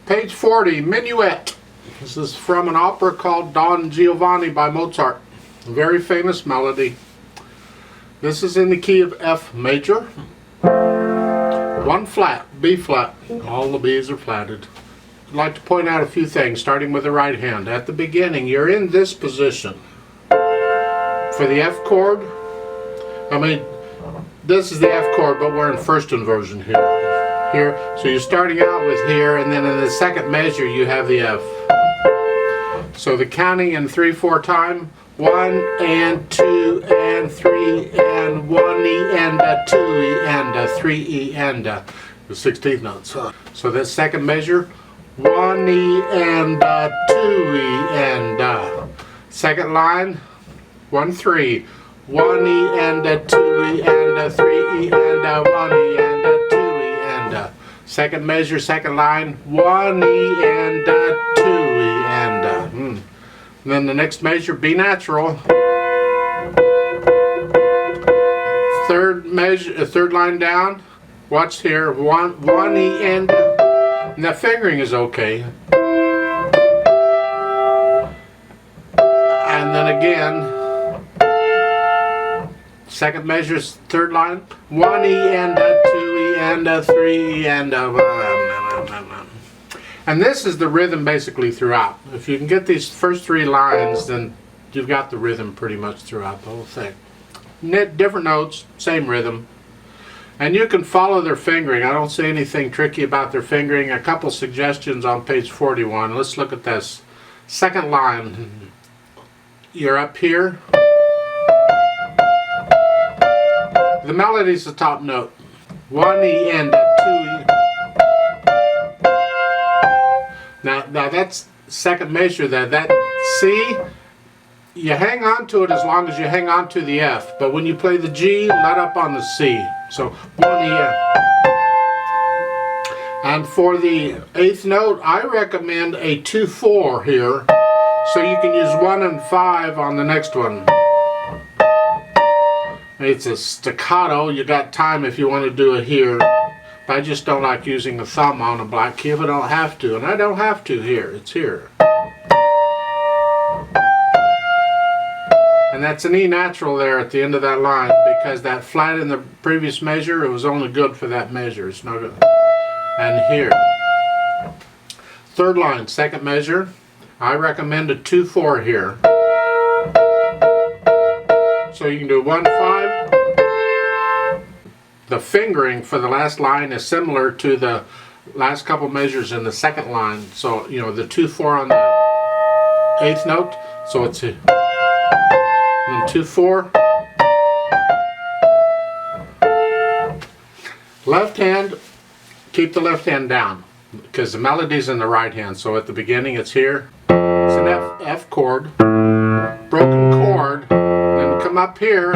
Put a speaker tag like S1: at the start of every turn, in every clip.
S1: Page 40, Minuet. This is from an opera called Don Giovanni by Mozart. A very famous melody. This is in the key of F major. 1 flat, B flat. All the B's are flatted. I'd like to point out a few things, starting with the right hand. At the beginning, you're in this position. For the F chord, this is the F chord, but we're in first inversion here. So you're starting out with here, and then in the second measure you have the F. So the counting in 3/4 time, 1 and 2 and 3 and 1 E and a 2 E and a 3 E and a, the 16th notes. So that second measure, 1 E and a 2 E and a. Second line, 1 3, 1 E and a 2 E and a 3 E and a 1 E and a 2 E and a. Second measure, second line, 1 E and a 2 E and a. And then the next measure, B natural. Third measure, third line down. Watch here, 1 E and a. And that fingering is okay. And then again, second measure, third line, 1 E and a 2 E and a 3 E and a. And this is the rhythm basically throughout. If you can get these first 3 lines, then you've got the rhythm pretty much throughout the whole thing. Different notes, same rhythm. And you can follow their fingering. I don't say anything tricky about their fingering. A couple suggestions on page 41. Let's look at this. Second line, you're up here. The melody's the top note. 1 E and a 2 E. Now that's second measure there. That C, you hang on to it as long as you hang on to the F. But when you play the G, let up on the C. So 1 E. And for the 8th note, I recommend a 2/4 here. So you can use 1 and 5 on the next one. It's a staccato. You got time if you want to do it here. I just don't like using a thumb on a black key if I don't have to, and I don't have to here. It's here. And that's an E natural there at the end of that line, because that flat in the previous measure, it was only good for that measure. It's not good. And here. Third line, second measure. I recommend a 2/4 here. So you can do 1 5. The fingering for the last line is similar to the last couple measures in the second line. So, you know, the 2/4 on the 8th note. So it's a 2/4. Left hand, keep the left hand down because the melody's in the right hand. So at the beginning it's here. It's an F chord, broken chord, then come up here.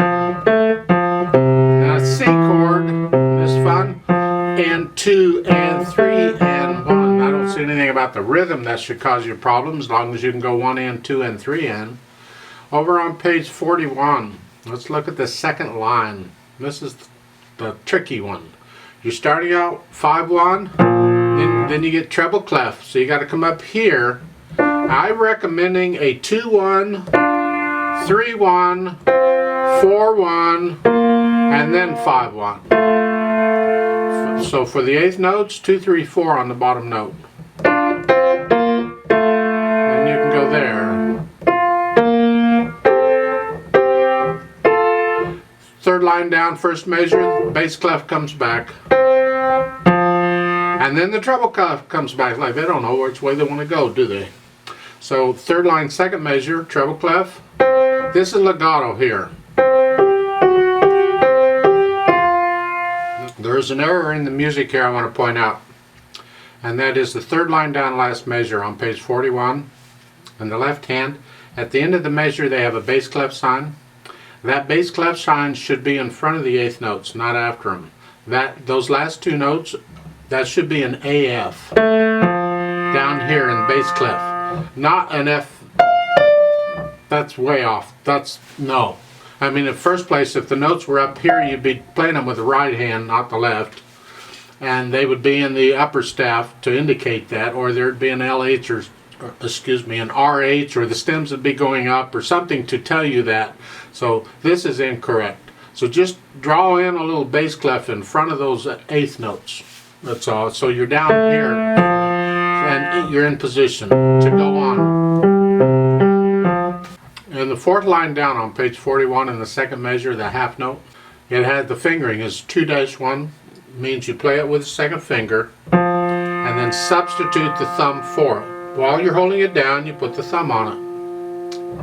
S1: C chord, this fun, and 2 and 3 and 1. I don't see anything about the rhythm that should cause you problems, as long as you can go 1 and 2 and 3 and. Over on page 41, let's look at the second line. This is the tricky one. You're starting out 5/1, then you get treble clef, so you got to come up here. I'm recommending a 2/1, 3/1, 4/1. And then 5/1. So for the 8th notes, 2 3 4 on the bottom note. Then you can go there. Third line down, first measure, bass clef comes back. And then the treble clef comes back. Like they don't know which way they want to go, do they? So third line, second measure, treble clef. This is legato here. There's an error in the music here I want to point out, and that is the third line down last measure on page 41 on the left hand. At the end of the measure they have a bass clef sign. That bass clef sign should be in front of the 8th notes, not after them. Those last 2 notes, that should be an AF down here in the bass clef, not an F. That's way off. That's no. In the first place, if the notes were up here, you'd be playing them with the right hand, not the left. and they would be in the upper staff to indicate that, or there'd be an LH or excuse me, an RH, or the stems would be going up or something to tell you that. So this is incorrect. So just draw in a little bass clef in front of those eighth notes. That's all. So you're down here and you're in position to go on. And the fourth line down on page 41 in the second measure, the half note, it had the fingering is 2-1, means you play it with the second finger and then substitute the thumb for it. While you're holding it down, you put the thumb on it.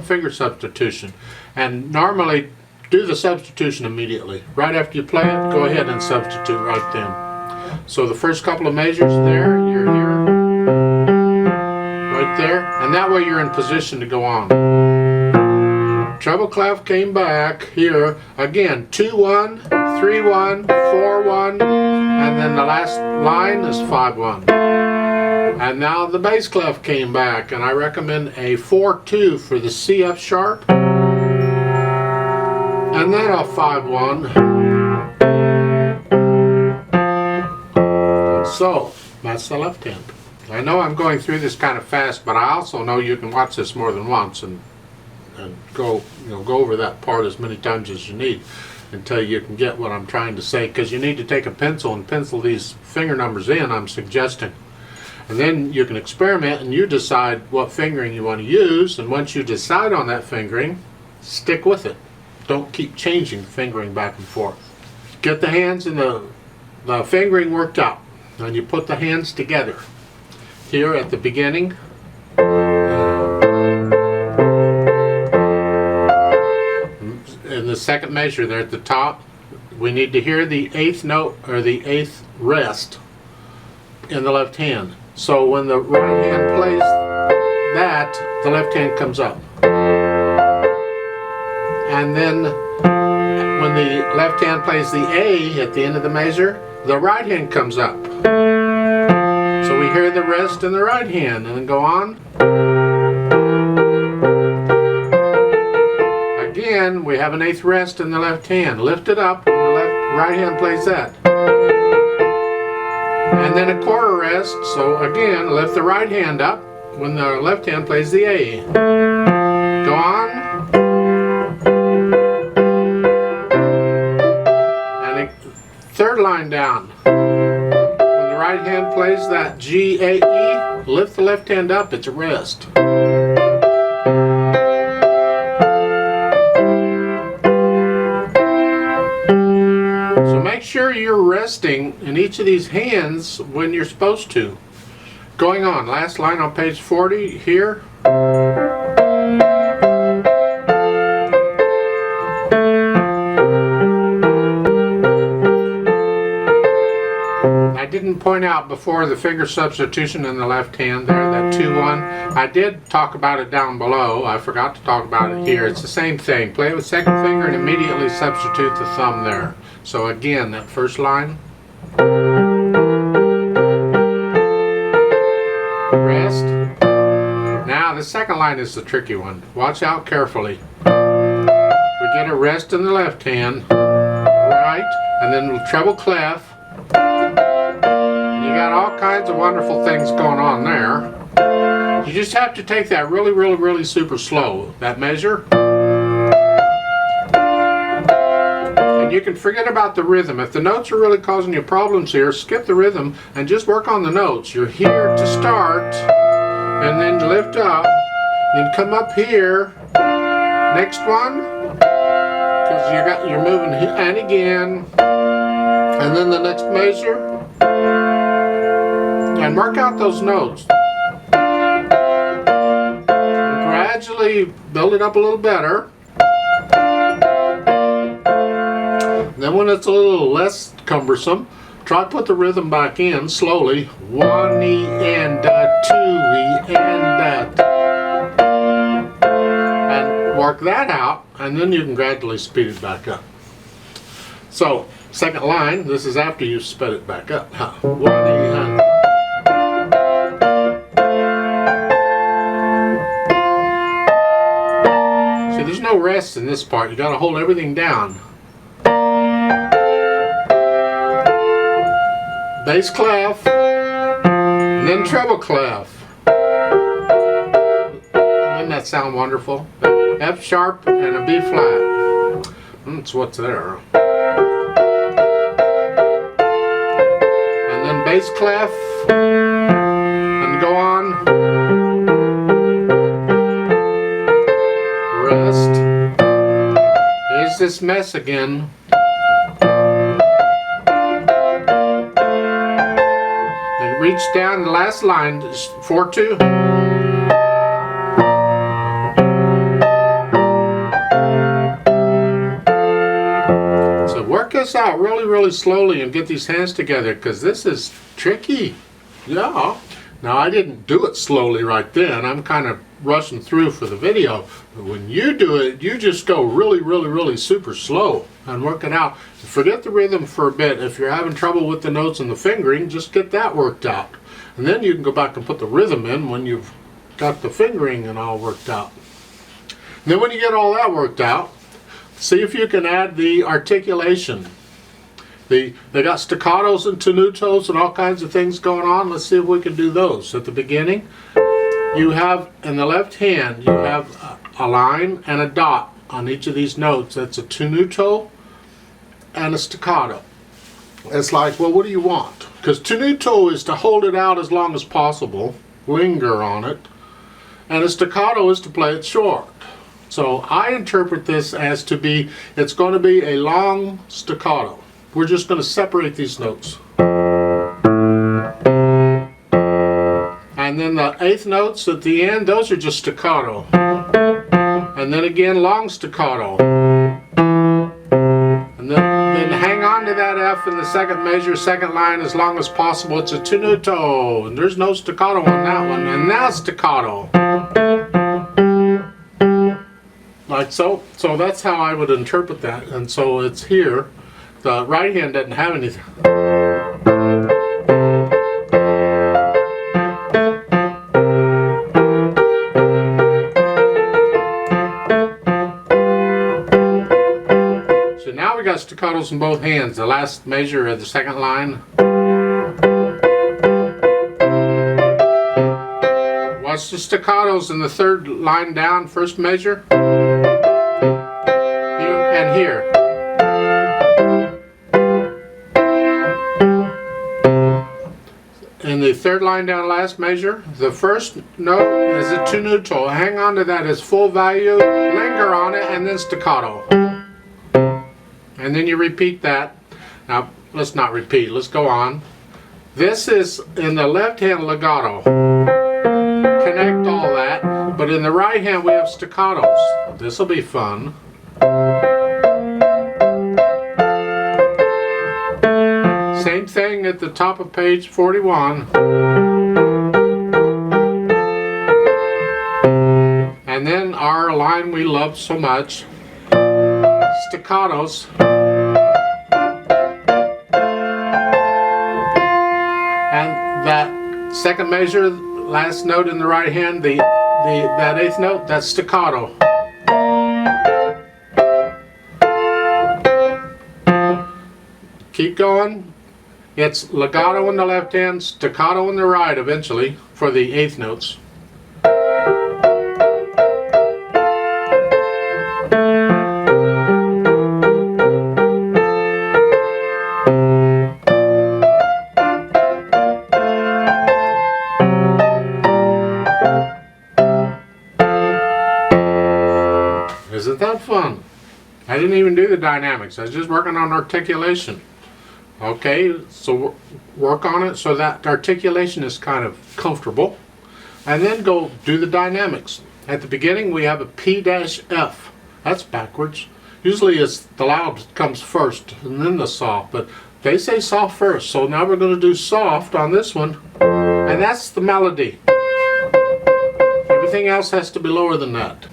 S1: Finger substitution. And normally do the substitution immediately. Right after you play it, go ahead and substitute right then. So the first couple of measures there, you're here, right there, and that way you're in position to go on. Treble clef came back here, again, 2-1, 3-1, 4-1, and then the last line is 5-1. And now the bass clef came back, and I recommend a 4-2 for the C F sharp, and then a 5-1. So that's the left hand. I know I'm going through this kind of fast, but I also know you can watch this more than once and go over that part as many times as you need until you can get what I'm trying to say, because you need to take a pencil and pencil these finger numbers in I'm suggesting. And then you can experiment and you decide what fingering you want to use, and once you decide on that fingering, stick with it. Don't keep changing fingering back and forth. Get the hands and the fingering worked out, and you put the hands together. Here at the beginning, in the second measure there at the top, we need to hear the eighth note or the eighth rest in the left hand. So when the right hand plays that, the left hand comes up. And then when the left hand plays the A at the end of the measure, the right hand comes up. So we hear the rest in the right hand and then go on. Again, we have an eighth rest in the left hand. Lift it up when the right hand plays that. And then a quarter rest, so again, lift the right hand up when the left hand plays the A. Go on. And a third line down. When the right hand plays that G, A, E, lift the left hand up, it's a rest. Make sure you're resting in each of these hands when you're supposed to. Going on, last line on page 40 here. I didn't point out before the finger substitution in the left hand there, that 2-1. I did talk about it down below. I forgot to talk about it here. It's the same thing. Play it with second finger and immediately substitute the thumb there. So again, that first line, rest. Now the second line is the tricky one. Watch out carefully. We get a rest in the left hand, right, and then we'll treble clef. You got all kinds of wonderful things going on there. You just have to take that really, really, really super slow, that measure. You can forget about the rhythm. If the notes are really causing you problems here, skip the rhythm and just work on the notes. You're here to start, and then lift up, then come up here. Next one, because you're moving, and again, and then the next measure, and work out those notes. Gradually build it up a little better. Then when it's a little less cumbersome, try to put the rhythm back in slowly. 1 E and 2 E and and work that out, and then you can gradually speed it back up. So second line, this is after you've sped it back up. 1 E and see, there's no rest in this part. You got to hold everything down. bass clef, and then treble clef. Doesn't that sound wonderful? F sharp and a B flat. That's what's there. And then bass clef, and go on. Rest. Here's this mess again. Then reach down the last line, 4-2. So work this out really slowly and get these hands together, because this is tricky. Yeah. Now I didn't do it slowly right then. I'm kind of rushing through for the video. But when you do it, you just go really super slow and work it out. Forget the rhythm for a bit. If you're having trouble with the notes and the fingering, just get that worked out. And then you can go back and put the rhythm in when you've got the fingering and all worked out. And then when you get all that worked out, see if you can add the articulation. They got staccatos and tenutos and all kinds of things going on. Let's see if we can do those. At the beginning, you have, in the left hand, you have a line and a dot on each of these notes. That's a tenuto and a staccato. It's like, well, what do you want? Because tenuto is to hold it out as long as possible, linger on it, and a staccato is to play it short. So I interpret this as to be, it's going to be a long staccato. We're just going to separate these notes. And then the eighth notes at the end, those are just staccato. And then again, long staccato. And then hang on to that F in the second measure, second line as long as possible. It's a tenuto. And there's no staccato on that one. And now staccato. Like so. So that's how I would interpret that. And so it's here. The right hand doesn't have anything. So now we got staccatos in both hands. The last measure of the second line. Watch the staccatos in the third line down, first measure. Here and here. In the third line down, last measure, the first note is a tenuto. Hang on to that as full value, linger on it, and then staccato. And then you repeat that. Now, let's not repeat, let's go on. This is in the left hand legato. Connect all that, but in the right hand we have staccatos. This will be fun. Same thing at the top of page 41. And then our line we love so much, staccatos. And that second measure, last note in the right hand, that eighth note, that's staccato. Keep going. It's legato in the left hand, staccato in the right eventually for the eighth notes. Isn't that fun? I didn't even do the dynamics. I was just working on articulation. Okay, so work on it so that articulation is kind of comfortable. And then go do the dynamics. At the beginning we have a P-F. That's backwards. Usually it's the loud comes first and then the soft, but they say soft first. So now we're going to do soft on this one. And that's the melody. Everything else has to be lower than that.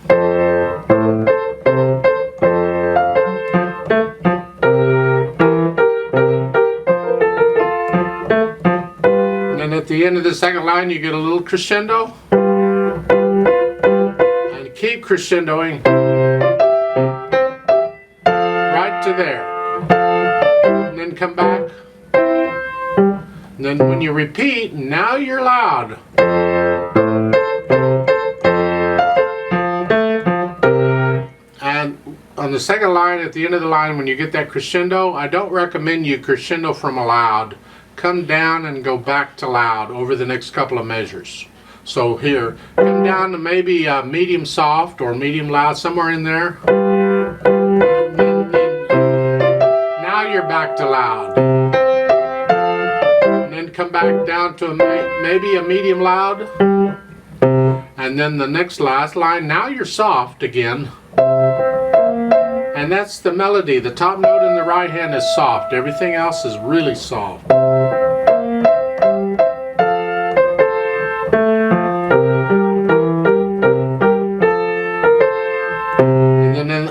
S1: At the end of the second line you get a little crescendo and keep crescendoing right to there and then come back And when you repeat, now you're loud. And on the second line, at the end of the line, when you get that crescendo, I don't recommend you crescendo from a loud. Come down and go back to loud over the next couple of measures. So here, come down to maybe medium soft or medium loud, somewhere in there. Now you're back to loud. And then come back down to maybe a medium loud. And then the next last line, now you're soft again. And that's the melody. The top note in the right hand is soft. Everything else is really soft.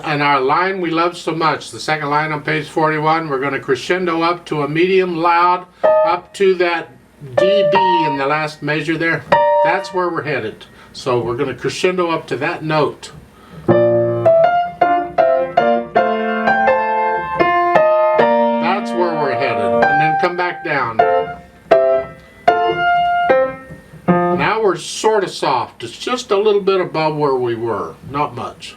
S1: And our line we love so much, the second line on page 41, we're going to crescendo up to a medium loud, up to that dB in the last measure there. That's where we're headed. So we're going to crescendo up to that note. That's where we're headed. And then come back down. Now we're sort of soft. It's just a little bit above where we were. Not much.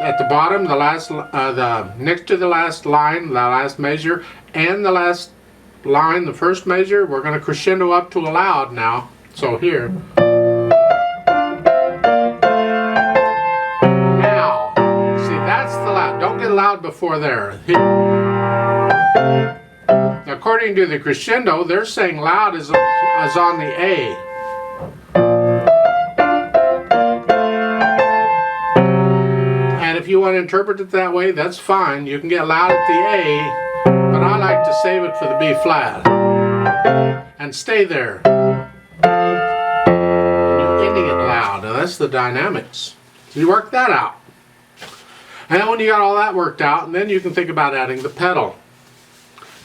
S1: At the bottom, the next to the last line, the last measure, and the last line, the first measure, we're going to crescendo up to a loud now. So here. Now, see, that's the loud. Don't get loud before there. According to the crescendo, they're saying loud is on the A. If you want to interpret it that way, that's fine. You can get loud at the A, but I like to save it for the B flat. And stay there. And you're ending it loud. And that's the dynamics. So you work that out. And when you got all that worked out, and then you can think about adding the pedal.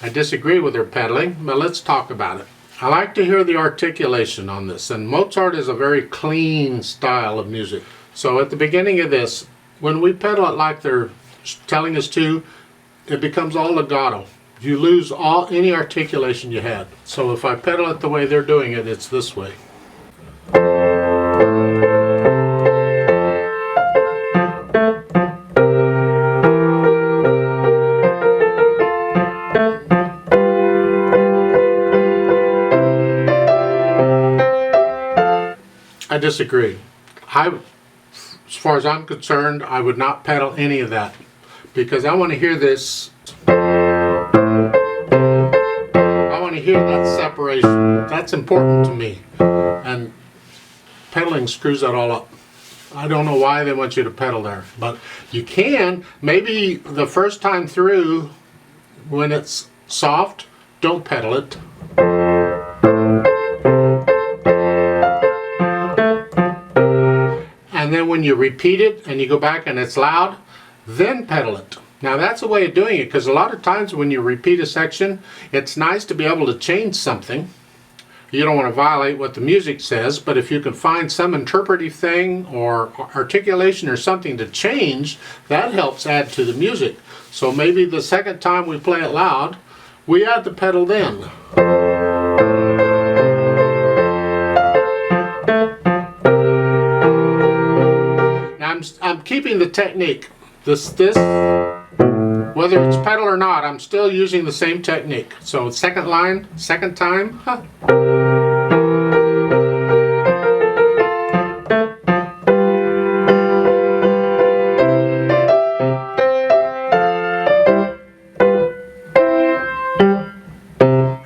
S1: I disagree with their pedaling, but let's talk about it. I like to hear the articulation on this. And Mozart is a very clean style of music. So at the beginning of this, when we pedal it like they're telling us to, it becomes all legato. You lose any articulation you had. So if I pedal it the way they're doing it, it's this way. I disagree. As far as I'm concerned, I would not pedal any of that because I want to hear this. I want to hear that separation. That's important to me. And pedaling screws that all up. I don't know why they want you to pedal there, but you can. Maybe the first time through, when it's soft, don't pedal it. And then when you repeat it and you go back and it's loud, then pedal it. Now that's a way of doing it, because a lot of times when you repeat a section, it's nice to be able to change something. You don't want to violate what the music says, but if you can find some interpretive thing or articulation or something to change, that helps add to the music. So maybe the second time we play it loud, we add the pedal then. I'm keeping the technique. This, whether it's pedal or not, I'm still using the same technique. So second line, second time.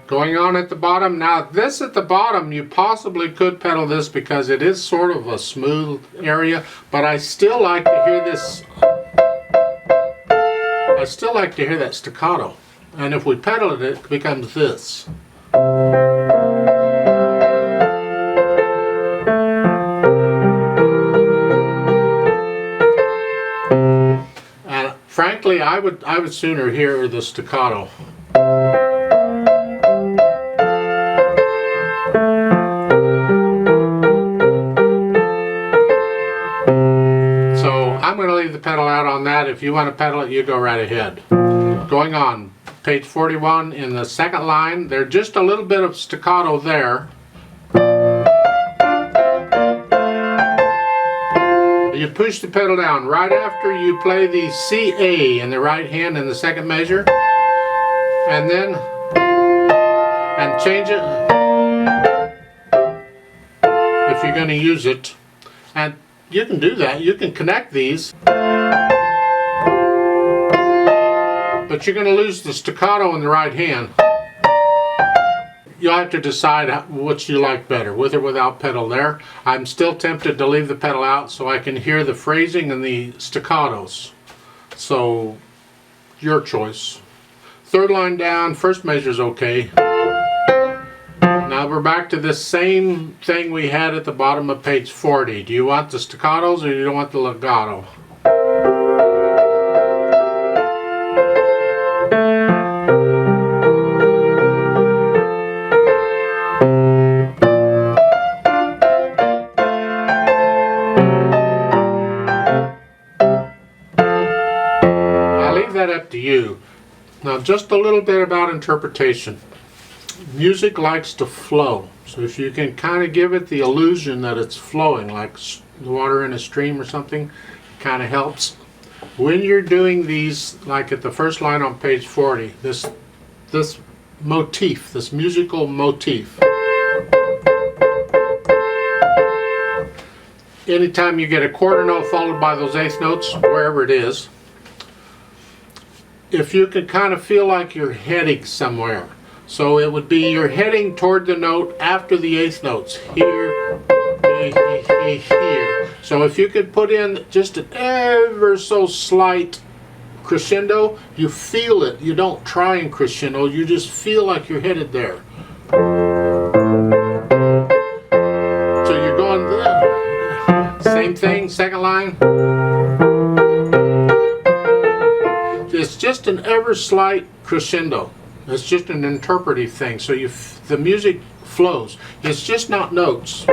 S1: Going on at the bottom. Now this at the bottom, you possibly could pedal this because it is sort of a smooth area, but I still like to hear this. I still like to hear that staccato. And if we pedal it, it becomes this. And frankly, I would sooner hear the staccato. I'm going to leave the pedal out on that. If you want to pedal it, you go right ahead. Going on, page 41 in the second line, there's just a little bit of staccato there. You push the pedal down right after you play the C-A in the right hand in the second measure, and then change it if you're going to use it. And you can do that. You can connect these, but you're going to lose the staccato in the right hand. You'll have to decide which you like better, with or without pedal there. I'm still tempted to leave the pedal out so I can hear the phrasing and the staccatos. So, your choice. Third line down, first measure's okay. Now we're back to this same thing we had at the bottom of page 40. Do you want the staccatos or do you want the legato? I'll leave that up to you. Now just a little bit about interpretation. Music likes to flow, so if you can kind of give it the illusion that it's flowing, like the water in a stream or something, it kind of helps. When you're doing these, like at the first line on page 40, this motif, this musical motif, anytime you get a quarter note followed by those eighth notes, wherever it is, if you can kind of feel like you're heading somewhere. So it would be you're heading toward the note after the eighth notes. Here, here. So if you could put in just an ever so slight crescendo, you feel it. You don't try and crescendo, you just feel like you're headed there. So you're going there. Same thing, second line. It's just an ever slight crescendo. It's just an interpretive thing, so the music flows. It's just not notes.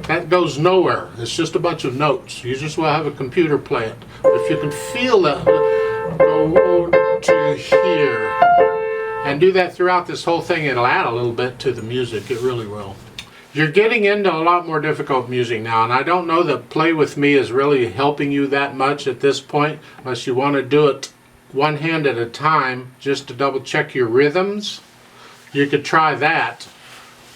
S1: That goes nowhere. It's just a bunch of notes. You just will have a computer play it. But if you can feel that, go to here, and do that throughout this whole thing, it'll add a little bit to the music. It really will. You're getting into a lot more difficult music now, and I don't know that Play With Me is really helping you that much at this point, unless you want to do it one hand at a time just to double check your rhythms. You could try that,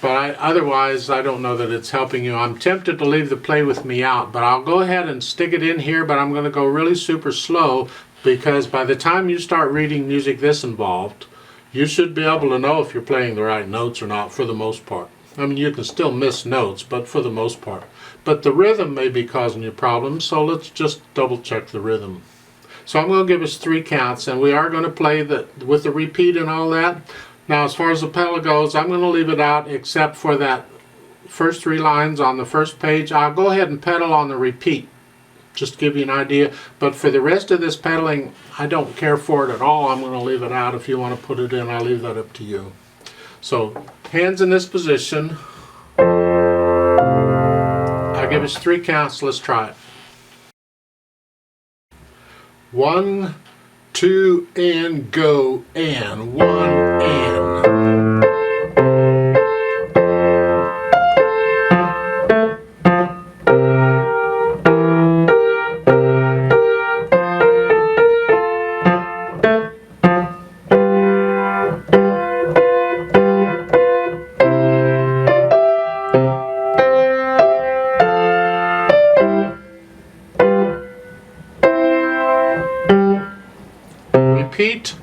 S1: but otherwise I don't know that it's helping you. I'm tempted to leave the Play With Me out, but I'll go ahead and stick it in here, but I'm going to go really super slow, because by the time you start reading music this involved, you should be able to know if you're playing the right notes or not, for the most part. I mean, you can still miss notes, but for the most part. But the rhythm may be causing you problems, so let's just double check the rhythm. So I'm going to give us 3 counts, and we are going to play with the repeat and all that. Now, as far as the pedal goes, I'm going to leave it out except for that first 3 lines on the first page. I'll go ahead and pedal on the repeat, just to give you an idea. But for the rest of this pedaling, I don't care for it at all. I'm going to leave it out. If you want to put it in, I'll leave that up to you. So, hands in this position. I'll give us 3 counts. Let's try it. 1, 2, and go, and 1, and. Repeat.